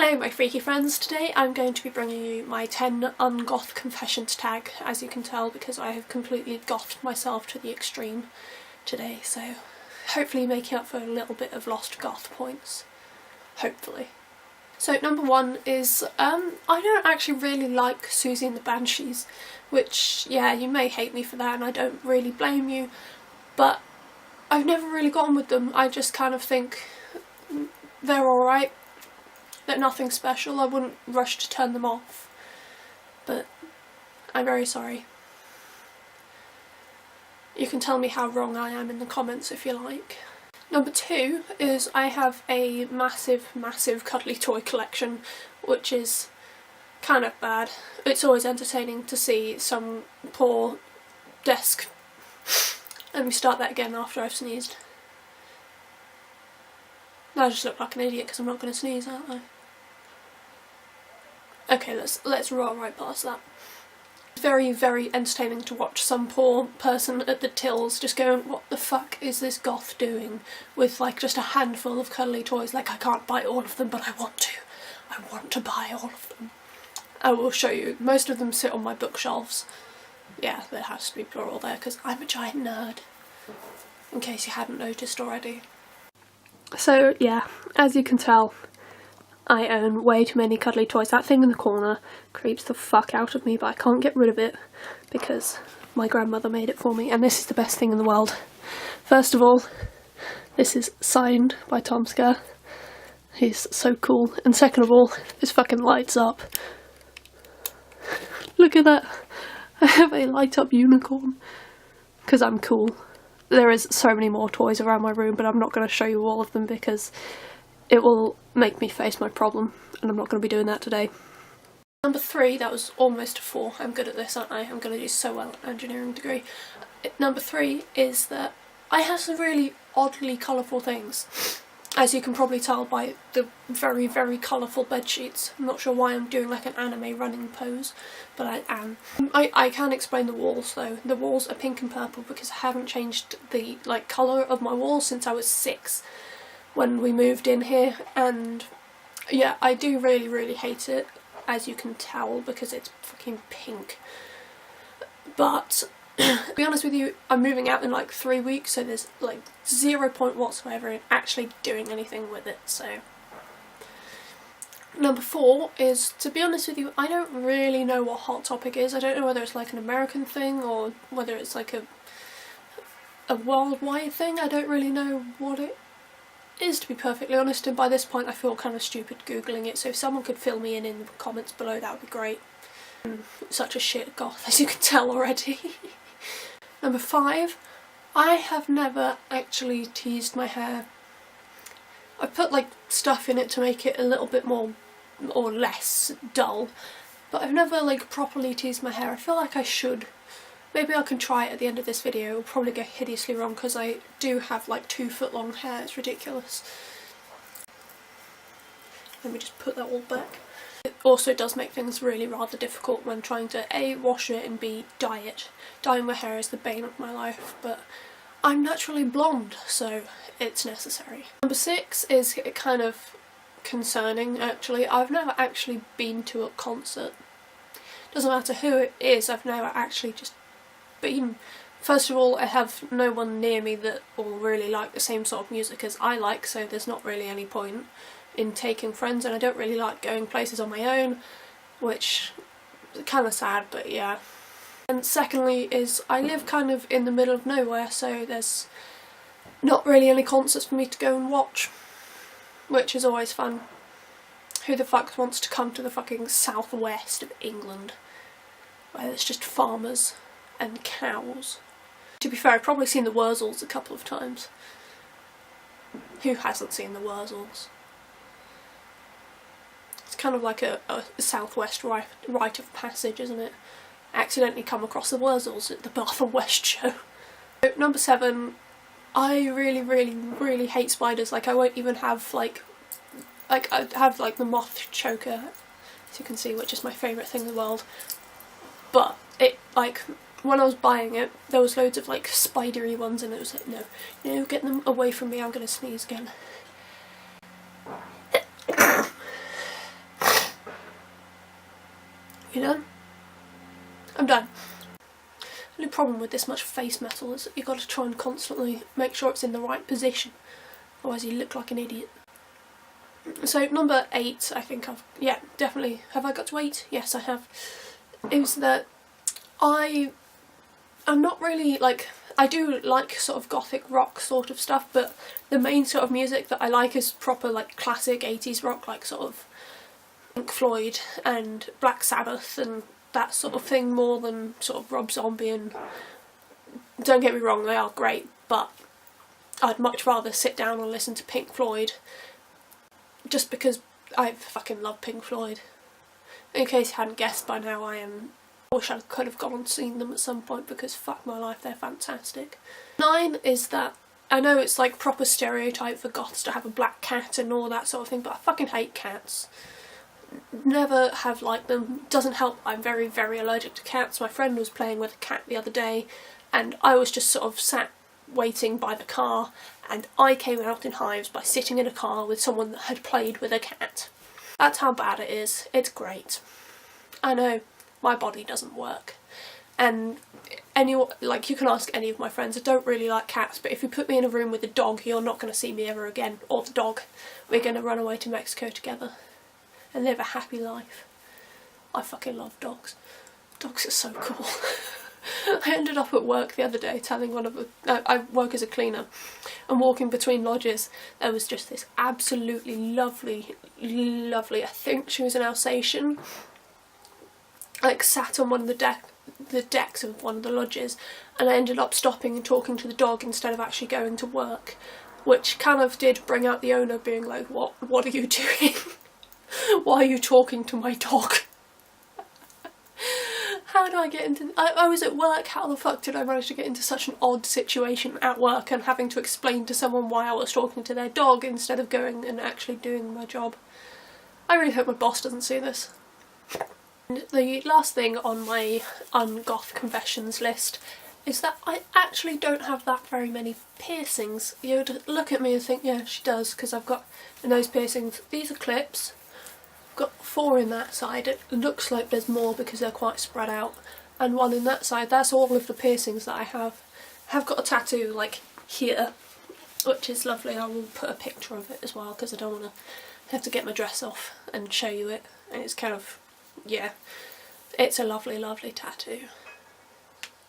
Hello my freaky friends, today I'm going to be bringing you my 10 Ungoth Confessions tag, as you can tell, because I have completely gothed myself to the extreme today, so hopefully making up for a little bit of lost goth points. Hopefully. So number 1 is, I don't actually really like Susie and the Banshees, which, yeah, you may hate me for that and I don't really blame you, but I've never really gotten with them. I just kind of think they're alright. They're nothing special. I wouldn't rush to turn them off, but I'm very sorry. You can tell me how wrong I am in the comments if you like. Number 2 is I have a massive cuddly toy collection, which is kind of bad. It's always entertaining to see some poor desk. Let me start that again after I've sneezed. Now I just look like an idiot because I'm not going to sneeze, aren't I? Okay, let's roll right past that. Very entertaining to watch some poor person at the tills just going, what the fuck is this goth doing with like just a handful of cuddly toys? Like, I can't buy all of them, but I want to. I want to buy all of them. I will show you. Most of them sit on my bookshelves. Yeah, there has to be plural there because I'm a giant nerd, in case you hadn't noticed already. So yeah, as you can tell, I own way too many cuddly toys. That thing in the corner creeps the fuck out of me, but I can't get rid of it because my grandmother made it for me, and this is the best thing in the world. First of all, this is signed by Tom Scare. He's so cool. And second of all, this fucking lights up. Look at that. I have a light up unicorn because I'm cool. There is so many more toys around my room, but I'm not going to show you all of them because it will make me face my problem, and I'm not going to be doing that today. Number 3, that was almost a 4. I'm good at this, aren't I? I'm going to do so well at an engineering degree. Number 3 is that I have some really oddly colourful things, as you can probably tell by the very colourful bed sheets. I'm not sure why I'm doing like an anime running pose, but I am. I can explain the walls though. The walls are pink and purple because I haven't changed the like colour of my walls since I was 6. When we moved in here, and yeah, I do really hate it, as you can tell, because it's fucking pink. But to be honest with you, I'm moving out in like 3 weeks, so there's like 0 point whatsoever in actually doing anything with it. So number 4 is, to be honest with you, I don't really know what Hot Topic is. I don't know whether it's like an American thing or whether it's like a worldwide thing. I don't really know what it is, to be perfectly honest, and by this point I feel kind of stupid googling it, so if someone could fill me in the comments below, that would be great. I'm such a shit goth, as you can tell already. Number 5, I have never actually teased my hair. I've put like stuff in it to make it a little bit more or less dull, but I've never like properly teased my hair. I feel like I should. Maybe I can try it at the end of this video. It'll probably go hideously wrong because I do have like 2 foot long hair. It's ridiculous. Let me just put that all back. It also does make things really rather difficult when trying to A, wash it, and B, dye it. Dyeing my hair is the bane of my life, but I'm naturally blonde, so it's necessary. Number 6 is kind of concerning actually. I've never actually been to a concert. Doesn't matter who it is, I've never actually just been. First of all, I have no one near me that will really like the same sort of music as I like, so there's not really any point in taking friends, and I don't really like going places on my own, which is kind of sad, but yeah. And secondly is I live kind of in the middle of nowhere, so there's not really any concerts for me to go and watch, which is always fun. Who the fuck wants to come to the fucking southwest of England, where there's just farmers and cows? To be fair, I've probably seen the Wurzels a couple of times. Who hasn't seen the Wurzels? It's kind of like a southwest rite of passage, isn't it? I accidentally come across the Wurzels at the Bath and West show. Number 7, I really hate spiders. Like, I won't even have like I have like the moth choker, as you can see, which is my favourite thing in the world. But it, like, when I was buying it, there was loads of like spidery ones, and it was like, no, get them away from me, I'm gonna sneeze again. You done? I'm done. The only problem with this much face metal is that you've got to try and constantly make sure it's in the right position, otherwise you look like an idiot. So number 8, I think yeah, definitely, have I got to 8? Yes, I have. Is that I'm not really, like, I do like sort of gothic rock sort of stuff, but the main sort of music that I like is proper, like, classic 80s rock, like sort of Pink Floyd and Black Sabbath and that sort of thing, more than sort of Rob Zombie. And don't get me wrong, they are great, but I'd much rather sit down and listen to Pink Floyd, just because I fucking love Pink Floyd. In case you hadn't guessed by now, I wish I could have gone and seen them at some point, because fuck my life, they're fantastic. 9 is that, I know it's like proper stereotype for goths to have a black cat and all that sort of thing, but I fucking hate cats. Never have liked them. Doesn't help, I'm very, very allergic to cats. My friend was playing with a cat the other day and I was just sort of sat waiting by the car, and I came out in hives by sitting in a car with someone that had played with a cat. That's how bad it is. It's great. I know, my body doesn't work. And like, you can ask any of my friends, I don't really like cats, but if you put me in a room with a dog, you're not going to see me ever again, or the dog. We're going to run away to Mexico together and live a happy life. I fucking love dogs. Dogs are so cool. I ended up at work the other day telling I work as a cleaner, and walking between lodges there was just this absolutely lovely, I think she was an Alsatian, like sat on one of the decks of one of the lodges, and I ended up stopping and talking to the dog instead of actually going to work, which kind of did bring out the owner being like, what are you doing? Why are you talking to my dog? How do I get into... I was at work, how the fuck did I manage to get into such an odd situation at work and having to explain to someone why I was talking to their dog instead of going and actually doing my job? I really hope my boss doesn't see this. And the last thing on my Ungoth Confessions list is that I actually don't have that very many piercings. You would look at me and think, yeah, she does, because I've got nose piercings. These are clips. Got 4 in that side. It looks like there's more because they're quite spread out, and 1 in that side. That's all of the piercings that I have. I have got a tattoo like here, which is lovely. I will put a picture of it as well, because I don't want to have to get my dress off and show you it. And it's kind of, yeah, it's a lovely, lovely tattoo.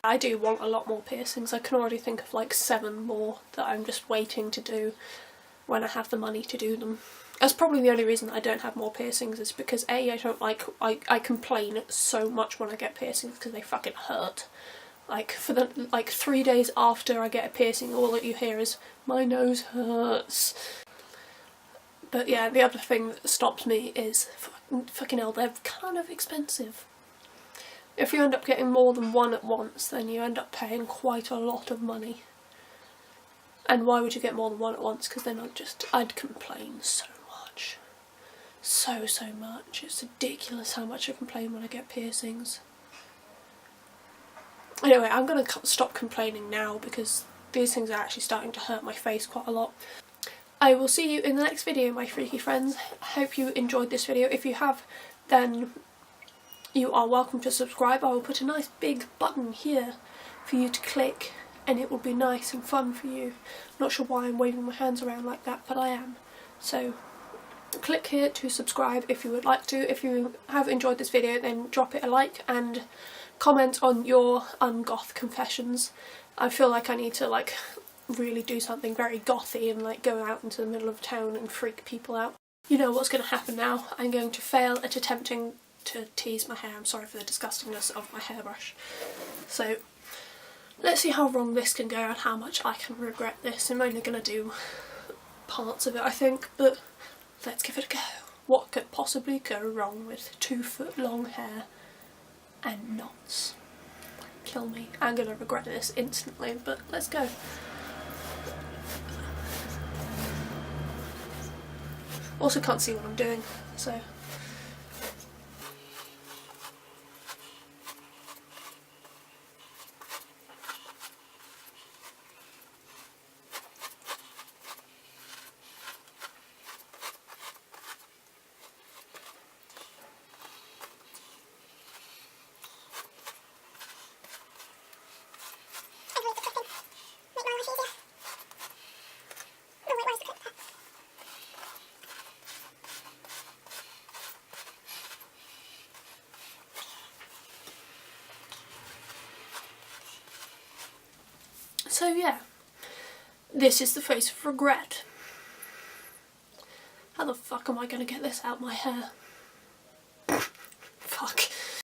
I do want a lot more piercings. I can already think of like 7 more that I'm just waiting to do when I have the money to do them. That's probably the only reason that I don't have more piercings, is because A, I don't like, I complain so much when I get piercings because they fucking hurt. Like, for the, like 3 days after I get a piercing, all that you hear is, my nose hurts. But yeah, the other thing that stops me is, fucking hell, they're kind of expensive. If you end up getting more than 1 at once, then you end up paying quite a lot of money. And why would you get more than 1 at once? Because then I'd complain so much. So much. It's ridiculous how much I complain when I get piercings. Anyway, I'm going to stop complaining now, because these things are actually starting to hurt my face quite a lot. I will see you in the next video, my freaky friends. I hope you enjoyed this video. If you have, then you are welcome to subscribe. I will put a nice big button here for you to click, and it will be nice and fun for you. I'm not sure why I'm waving my hands around like that, but I am. So click here to subscribe if you would like to. If you have enjoyed this video, then drop it a like and comment on your Ungoth Confessions. I feel like I need to like really do something very gothy and like go out into the middle of town and freak people out. You know what's going to happen now. I'm going to fail at attempting to tease my hair. I'm sorry for the disgustingness of my hairbrush. So let's see how wrong this can go and how much I can regret this. I'm only going to do parts of it, I think, but let's give it a go. What could possibly go wrong with 2-foot long hair and knots? Kill me. I'm going to regret this instantly, but let's go. Also can't see what I'm doing, so... So yeah, this is the face of regret. How the fuck am I gonna get this out my hair? Fuck.